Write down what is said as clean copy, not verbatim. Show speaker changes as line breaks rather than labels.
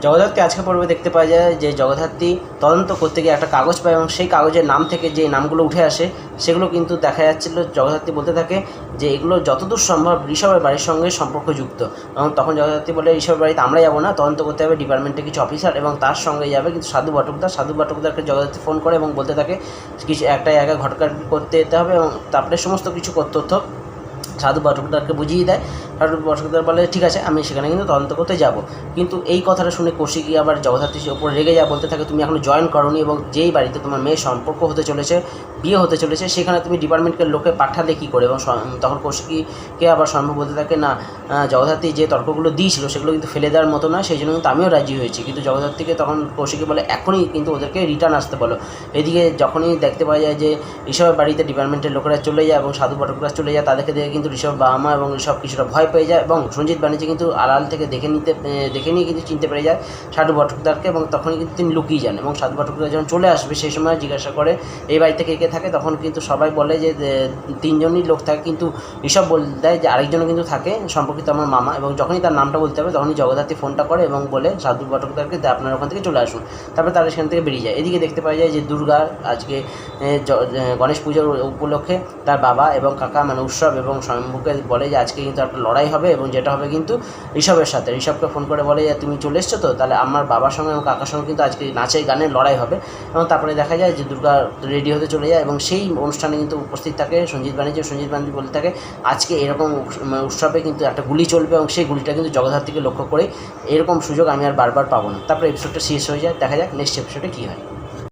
জগদ্ধাত্রী আজকে পর্বে দেখতে পাওয়া যায় যে জগদ্ধাত্রী তদন্ত করতে গিয়ে একটা কাগজ পায় এবং সেই কাগজের নাম থেকে যে নামগুলো উঠে আসে সেগুলো কিন্তু দেখা যাচ্ছিল। জগদ্ধাত্রী বলতে থাকে যে এগুলো যতদূর সম্ভব ঋষভের বাড়ির সঙ্গে সম্পর্কযুক্ত, এবং তখন জগদ্ধাত্রী বলে ঋষভের বাড়িতে আমরা যাবো না, তদন্ত করতে হবে ডিপার্টমেন্টের কিছু অফিসার এবং তার সঙ্গে যাবে কিন্তু সাধু বটকদারকে জগদ্ধাত্রী ফোন করে এবং বলতে থাকে কিছু একটা জায়গায় ঘটকাটি করতে যেতে হবে এবং তারপরে সমস্ত কিছু তথ্য সাধু বটকদারকে বুঝিয়ে দেয়। সাধু বটকদার বলে ঠিক আছে আমি সেখানে কিন্তু তদন্ত করতে যাব। কিন্তু এই কথাটা শুনে কৌশিকী আবার জগদ্ধাত্রীর ওপর রেগে যায়, বলতে থাকে তুমি এখনো জয়েন করোনি এবং যেই বাড়িতে তোমার মেয়ের সম্পর্ক হতে চলেছে, বিয়ে হতে চলেছে, সেখানে তুমি ডিপার্টমেন্টের লোকে পাঠালে কী করে। এবং তখন কৌশিকীকে আবার সম্ভব বলতে থাকে না, জগদ্ধাত্রী যে তর্কগুলো দিয়েছিল সেগুলো কিন্তু ফেলে দেওয়ার মতো নয়, সেই জন্য কিন্তু আমিও রাজি হয়েছি। কিন্তু জগদ্ধাত্রীকে তখন কৌশিকী বলে এখনই কিন্তু ওদেরকে রিটার্ন আসতে বলো। এদিকে যখনই দেখতে পাওয়া যায় যে ঋষভের বাড়িতে ডিপার্টমেন্টের লোকেরা চলে যায় এবং সাধু বটকদার চলে যায়, তাদেরকে দেখে কিন্তু ঋষভ বাবা মা এবং ঋষভ কিছুটা ভয় পেয়ে যায় এবং সঞ্জিত ব্যানার্জি কিন্তু আড়াল থেকে দেখে নিয়ে কিন্তু চিনতে পেরে যায় সাধু বটকদারকে এবং তখনই কিন্তু তিনি লুকিয়ে যান। এবং সাধু বটকদার যখন চলে আসবে সেই সময় জিজ্ঞাসা করে এই বাড়িতে কে কে থাকে, তখন কিন্তু সবাই বলে যে তিনজনই লোক থাকে, কিন্তু ঋষভ বলে দেয় যে আরেকজনও কিন্তু থাকে সম্পর্কিত আমার মামা। এবং যখনই তার নামটা বলতে হবে তখনই জগদ্ধাত্রী ফোনটা করে এবং বলে সাধু বটকদারকে আপনার ওখান থেকে চলে আসুন। তারপরে তারা সেখান থেকে বেরিয়ে যায়। এদিকে দেখতে পাওয়া যায় যে দুর্গা আজকে গণেশ পুজোর উপলক্ষে তার বাবা এবং কাকা মানে উৎসব এবং স্বয়ম্ভুকে বলে যে আজকে কিন্তু একটা লড়াই হবে এবং যেটা হবে কিন্তু ঋষভের সাথে। ঋষভকে ফোন করে বলে যে তুমি চলে এসছো তো, তাহলে আমার বাবার সঙ্গে এবং কাকার সঙ্গে কিন্তু আজকে নাচে গানের লড়াই হবে। এবং তারপরে দেখা যায় যে দুর্গা রেডি হতে চলে যায় এবং সেই অনুষ্ঠানে কিন্তু উপস্থিত থাকে সঞ্জিত ব্যানার্জি বলতে থাকে আজকে এরকম উৎসবে কিন্তু একটা গুলি চলবে এবং সেই গুলিটা কিন্তু জগদ্ধাত্রীকে লক্ষ্য করে, এরকম সুযোগ আমি আর বারবার পাবো না। তারপরে এপিসোডটা শেষ হয়ে যায়। দেখা যাক নেক্সট এপিসোডে কী হয়।